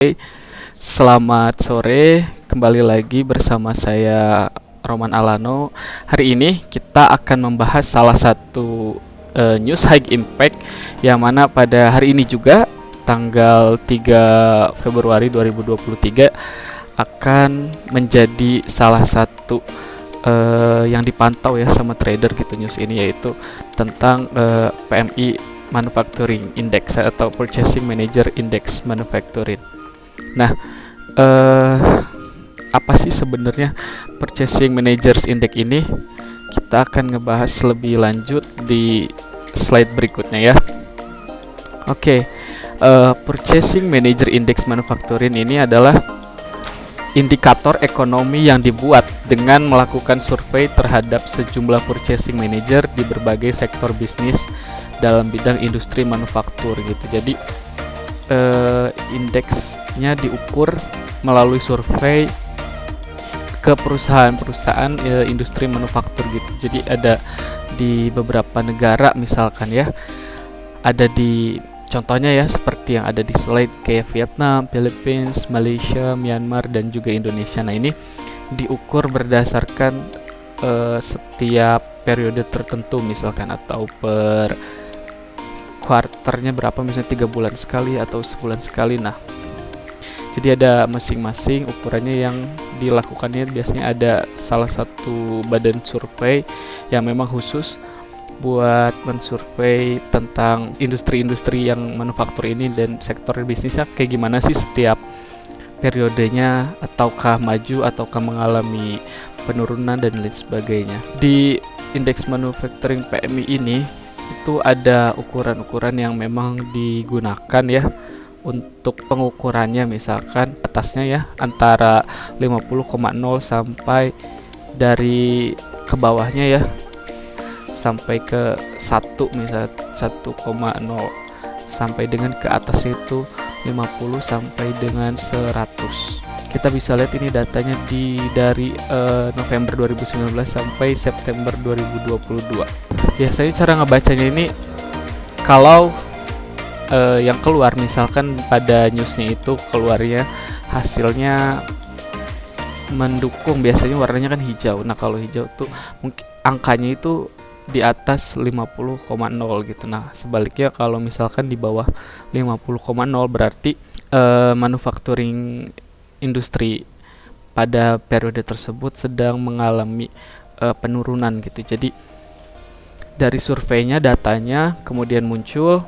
Oke, selamat sore, kembali lagi bersama saya Roman Alano. Hari ini kita akan membahas salah satu news high impact yang mana pada hari ini juga tanggal 3 Februari 2023 akan menjadi salah satu yang dipantau ya sama trader gitu news ini, yaitu tentang PMI Manufacturing Index atau Purchasing Manager Index Manufacturing. Nah, apa sih sebenarnya Purchasing Managers Index ini? Kita akan ngebahas lebih lanjut di slide berikutnya ya. Oke, Purchasing Manager Index Manufacturing ini adalah indikator ekonomi yang dibuat dengan melakukan survei terhadap sejumlah purchasing manager di berbagai sektor bisnis dalam bidang industri manufaktur gitu. Jadi indeksnya diukur melalui survei ke perusahaan-perusahaan industri manufaktur gitu. Jadi ada di beberapa negara misalkan ya, ada di contohnya ya seperti yang ada di slide kayak Vietnam, Philippines, Malaysia, Myanmar dan juga Indonesia. Nah ini diukur berdasarkan setiap periode tertentu misalkan, atau per kuarternya berapa, misalnya 3 bulan sekali atau sebulan sekali. Nah jadi ada masing-masing ukurannya yang dilakukannya. Biasanya ada salah satu badan survei yang memang khusus buat mensurvei tentang industri-industri yang manufaktur ini dan sektor bisnisnya kayak gimana sih setiap periodenya, ataukah maju ataukah mengalami penurunan dan lain sebagainya. Di indeks manufacturing PMI ini itu ada ukuran-ukuran yang memang digunakan ya untuk pengukurannya. Misalkan atasnya ya antara 50,0 sampai dari ke bawahnya ya sampai ke 1, misalnya 1,0 sampai dengan ke atas itu 50 sampai dengan 100. Kita bisa lihat ini datanya dari November 2019 sampai September 2022. Biasanya cara ngebacanya ini, kalau yang keluar misalkan pada newsnya itu keluarnya hasilnya mendukung, biasanya warnanya kan hijau. Nah kalau hijau tuh mungkin angkanya itu di atas 50,0 gitu. Nah sebaliknya kalau misalkan di bawah 50,0 berarti manufacturing industri pada periode tersebut sedang mengalami penurunan gitu. Jadi dari surveinya, datanya kemudian muncul.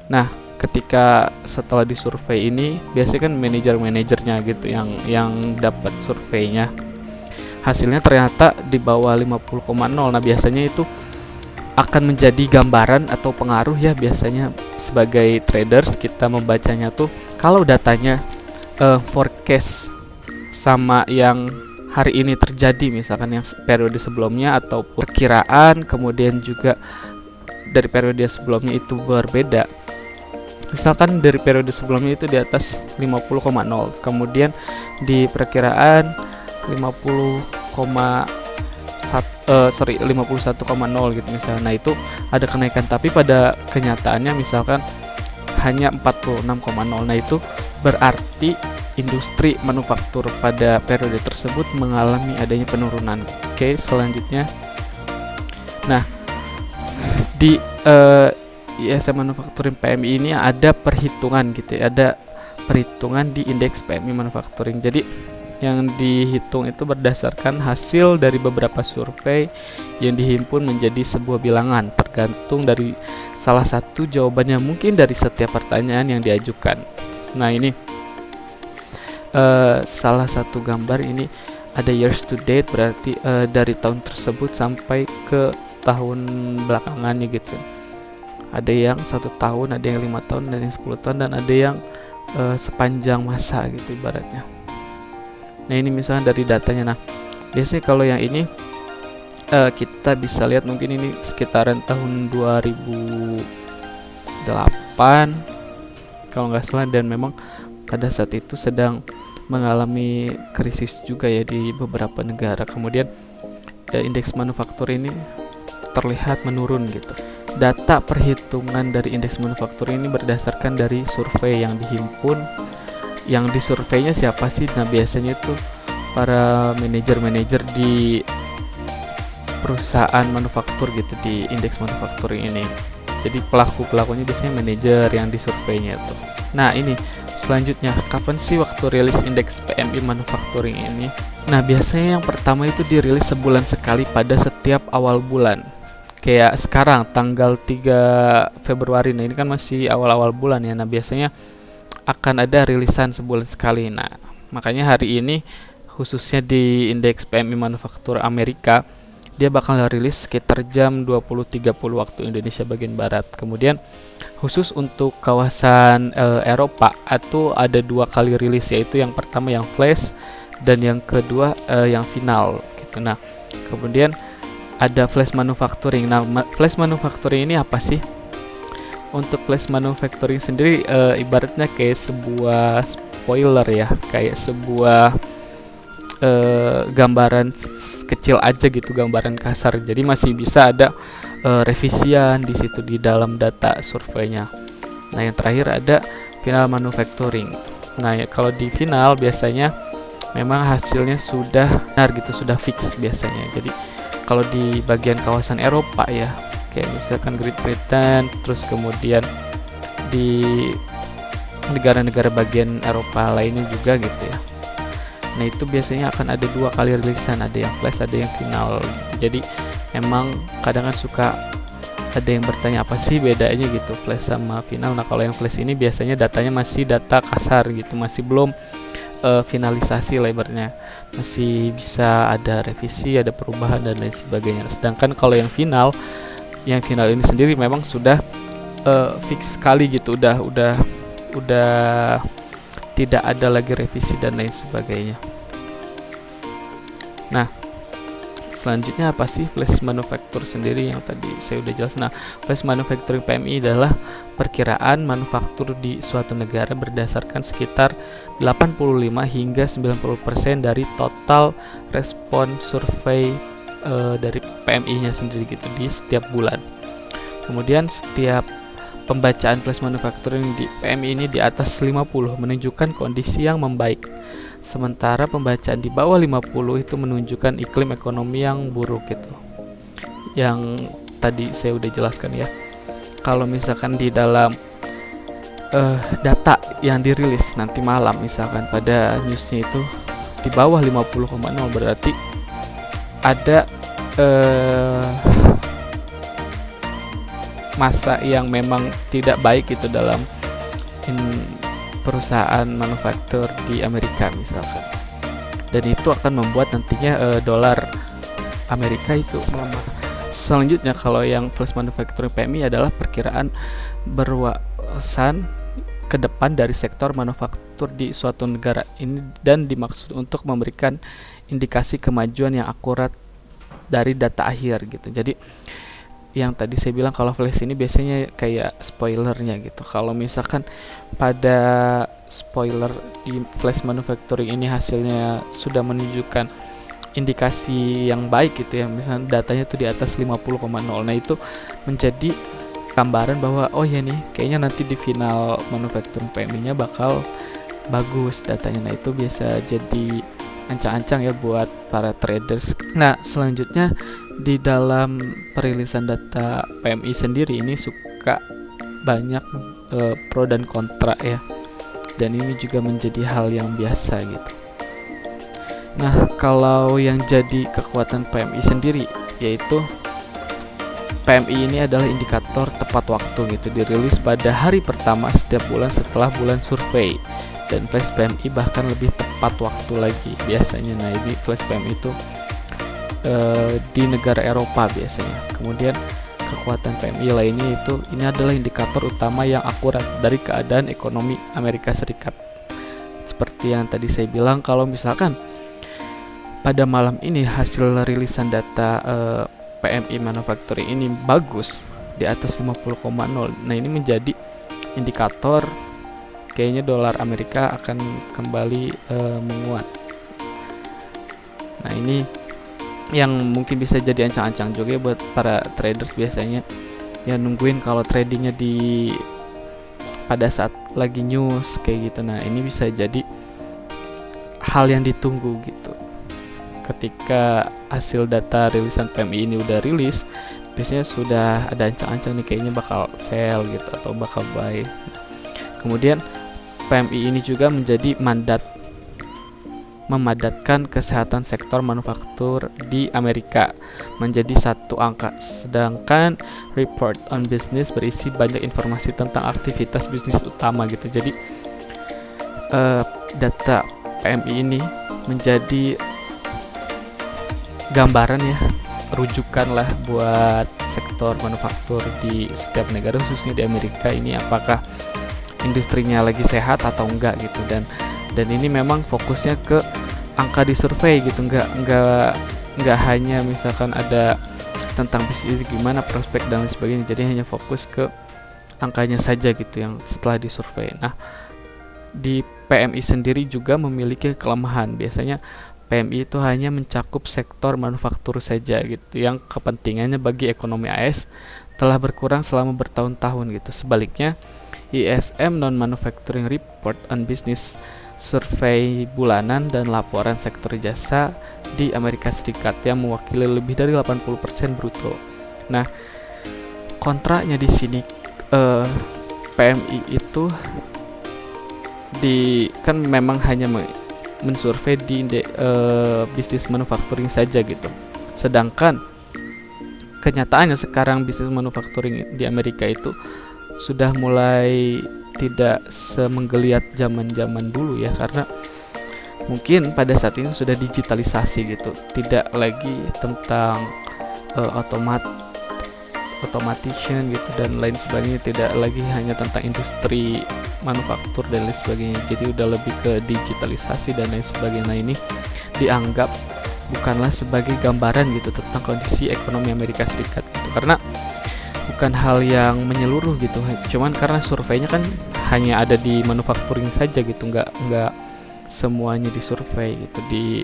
Nah ketika setelah disurvei ini, biasanya kan manajer-manajernya gitu yang dapat surveinya, hasilnya ternyata di bawah 50,0. Nah biasanya itu akan menjadi gambaran atau pengaruh ya, biasanya sebagai traders kita membacanya tuh kalau datanya forecast sama yang hari ini terjadi, misalkan yang periode sebelumnya atau perkiraan, kemudian juga dari periode sebelumnya itu berbeda. Misalkan dari periode sebelumnya itu di atas 50,0, kemudian di perkiraan 51,0 gitu misalnya. Nah itu ada kenaikan, tapi pada kenyataannya misalkan hanya 46,0. Nah itu berarti industri manufaktur pada periode tersebut mengalami adanya penurunan. Oke, selanjutnya, nah di ISM Manufacturing PMI ini ada perhitungan gitu ya, ada perhitungan di indeks PMI Manufacturing. Jadi yang dihitung itu berdasarkan hasil dari beberapa survei yang dihimpun menjadi sebuah bilangan, tergantung dari salah satu jawabannya mungkin dari setiap pertanyaan yang diajukan. Nah ini salah satu gambar ini ada years to date, berarti dari tahun tersebut sampai ke tahun belakangannya gitu. Ada yang 1 tahun, ada yang 5 tahun, ada yang 10 tahun, dan ada yang sepanjang masa gitu ibaratnya. Nah ini misalnya dari datanya. Nah biasanya kalau yang ini kita bisa lihat mungkin ini sekitaran tahun 2008 kalau nggak salah, dan memang pada saat itu sedang mengalami krisis juga ya di beberapa negara. Kemudian indeks manufaktur ini terlihat menurun gitu. Data perhitungan dari indeks manufaktur ini berdasarkan dari survei yang dihimpun yang disurveinya siapa sih? Nah, biasanya itu para manajer-manajer di perusahaan manufaktur gitu, di indeks manufacturing ini. Jadi pelakunya biasanya manajer yang disurveinya itu. Nah, ini selanjutnya, kapan sih waktu rilis indeks PMI manufacturing ini? Nah, biasanya yang pertama itu dirilis sebulan sekali pada setiap awal bulan. Kayak sekarang tanggal 3 Februari. Nah, ini kan masih awal-awal bulan ya. Nah, biasanya akan ada rilisan sebulan sekali. Nah, makanya hari ini khususnya di indeks PMI manufaktur Amerika, dia bakal rilis sekitar jam 20.30 waktu Indonesia bagian barat. Kemudian khusus untuk kawasan Eropa itu ada 2 kali rilis, yaitu yang pertama yang flash dan yang kedua yang final gitu. Nah, kemudian ada flash manufacturing. Nah, flash manufacturing ini apa sih? Untuk flash manufacturing sendiri ibaratnya kayak sebuah spoiler ya, kayak sebuah gambaran kecil aja gitu, gambaran kasar. Jadi masih bisa ada revisian di situ di dalam data surveinya. Nah, yang terakhir ada final manufacturing. Nah, ya, kalau di final biasanya memang hasilnya sudah benar gitu, sudah fix biasanya. Jadi kalau di bagian kawasan Eropa ya, kayak misalkan Great Britain, terus kemudian di negara-negara bagian Eropa lainnya juga gitu ya. Nah, itu biasanya akan ada 2 kali rilisan, ada yang flash, ada yang final gitu. Jadi emang kadang kan suka ada yang bertanya apa sih bedanya gitu flash sama final. Nah, kalau yang flash ini biasanya datanya masih data kasar gitu, masih belum finalisasi lebarnya, masih bisa ada revisi, ada perubahan dan lain sebagainya. Sedangkan kalau yang final ini sendiri memang sudah fix sekali gitu, udah tidak ada lagi revisi dan lain sebagainya. Nah, selanjutnya apa sih flash manufacture sendiri yang tadi saya udah jelas. Nah, flash manufacturing PMI adalah perkiraan manufaktur di suatu negara berdasarkan sekitar 85 hingga 90% dari total respon survei dari PMI-nya sendiri gitu di setiap bulan. Kemudian setiap pembacaan flash manufacturing di PMI ini di atas 50 menunjukkan kondisi yang membaik. Sementara pembacaan di bawah 50 itu menunjukkan iklim ekonomi yang buruk gitu. Yang tadi saya udah jelaskan ya. Kalau misalkan di dalam data yang dirilis nanti malam misalkan pada newsnya itu di bawah 50,0, berarti ada masa yang memang tidak baik itu dalam perusahaan manufaktur di Amerika misalkan, dan itu akan membuat nantinya dolar Amerika itu melemah. Selanjutnya, kalau yang flash manufacturing PMI adalah perkiraan berwawasan ke depan dari sektor manufaktur di suatu negara ini dan dimaksud untuk memberikan indikasi kemajuan yang akurat dari data akhir gitu. Jadi yang tadi saya bilang kalau flash ini biasanya kayak spoilernya gitu. Kalau misalkan pada spoiler di flash manufacturing ini hasilnya sudah menunjukkan indikasi yang baik gitu ya, misalnya datanya tuh di atas 50,0, nah itu menjadi gambaran bahwa oh ya nih kayaknya nanti di final manufacturing PMI-nya bakal bagus datanya. Nah, itu biasa jadi ancang-ancang ya buat para traders. Nah, selanjutnya di dalam perilisan data PMI sendiri ini suka banyak pro dan kontra ya, dan ini juga menjadi hal yang biasa gitu. Nah, kalau yang jadi kekuatan PMI sendiri yaitu PMI ini adalah indikator tepat waktu gitu, dirilis pada hari pertama setiap bulan setelah bulan survei, dan flash PMI bahkan lebih tepat waktu lagi biasanya. Nah, ini flash PMI itu di negara Eropa biasanya. Kemudian kekuatan PMI lainnya itu ini adalah indikator utama yang akurat dari keadaan ekonomi Amerika Serikat. Seperti yang tadi saya bilang, kalau misalkan pada malam ini hasil rilisan data PMI manufacturing ini bagus di atas 50,0, nah ini menjadi indikator kayaknya dolar Amerika akan kembali menguat. Nah, ini yang mungkin bisa jadi ancang-ancang juga buat para traders biasanya yang nungguin kalau tradingnya di pada saat lagi news kayak gitu. Nah, ini bisa jadi hal yang ditunggu gitu. Ketika hasil data rilisan PMI ini udah rilis, biasanya sudah ada ancang-ancang nih kayaknya bakal sell gitu atau bakal buy. Kemudian PMI ini juga menjadi memadatkan kesehatan sektor manufaktur di Amerika menjadi satu angka, sedangkan report on business berisi banyak informasi tentang aktivitas bisnis utama gitu. Jadi data PMI ini menjadi gambaran ya, rujukan lah buat sektor manufaktur di setiap negara, khususnya di Amerika ini, apakah industrinya lagi sehat atau enggak gitu. Dan ini memang fokusnya ke angka di survei gitu, enggak hanya misalkan ada tentang bisnis gimana, prospek dan lain sebagainya, jadi hanya fokus ke angkanya saja gitu yang setelah disurvei. Nah, di PMI sendiri juga memiliki kelemahan. Biasanya PMI itu hanya mencakup sektor manufaktur saja gitu, yang kepentingannya bagi ekonomi AS telah berkurang selama bertahun-tahun gitu. Sebaliknya, ISM Non-Manufacturing Report on Business, survei bulanan dan laporan sektor jasa di Amerika Serikat yang mewakili lebih dari 80% bruto. Nah, kontraknya di sini PMI itu kan memang hanya mensurvei di bisnis manufacturing saja gitu. Sedangkan kenyataannya sekarang bisnis manufacturing di Amerika itu sudah mulai tidak semenggeliat zaman-zaman dulu ya, karena mungkin pada saat ini sudah digitalisasi gitu, tidak lagi tentang automation gitu dan lain sebagainya, tidak lagi hanya tentang industri manufaktur dan lain sebagainya, jadi udah lebih ke digitalisasi dan lain sebagainya. Nah, ini dianggap bukanlah sebagai gambaran gitu tentang kondisi ekonomi Amerika Serikat gitu, karena bukan hal yang menyeluruh gitu, cuman karena surveinya kan hanya ada di manufacturing saja gitu, nggak semuanya disurvei gitu. Di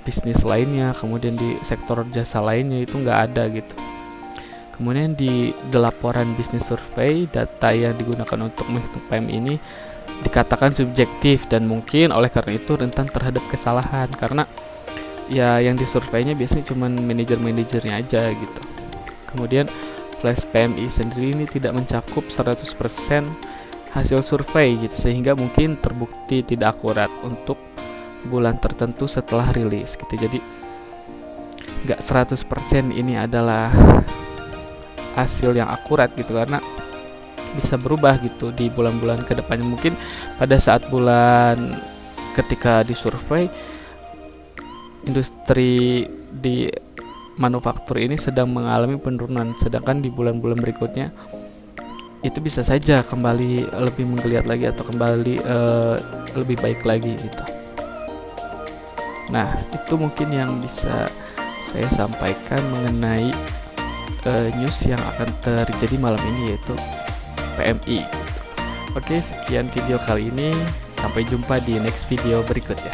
bisnis lainnya, kemudian di sektor jasa lainnya itu nggak ada gitu. Kemudian di laporan bisnis survei, data yang digunakan untuk menghitung PMI ini dikatakan subjektif dan mungkin oleh karena itu rentan terhadap kesalahan, karena ya yang disurveinya biasanya cuman manajer-manajernya aja gitu. Kemudian flash PMI sendiri ini tidak mencakup 100% hasil survei gitu, sehingga mungkin terbukti tidak akurat untuk bulan tertentu setelah rilis gitu. Jadi nggak 100% ini adalah hasil yang akurat gitu, karena bisa berubah gitu di bulan-bulan kedepannya. Mungkin pada saat bulan ketika disurvei industri di manufaktur ini sedang mengalami penurunan, sedangkan di bulan-bulan berikutnya itu bisa saja kembali lebih menggeliat lagi atau kembali lebih baik lagi gitu. Nah, itu mungkin yang bisa saya sampaikan mengenai news yang akan terjadi malam ini, yaitu PMI gitu. Oke, sekian video kali ini, sampai jumpa di next video berikutnya.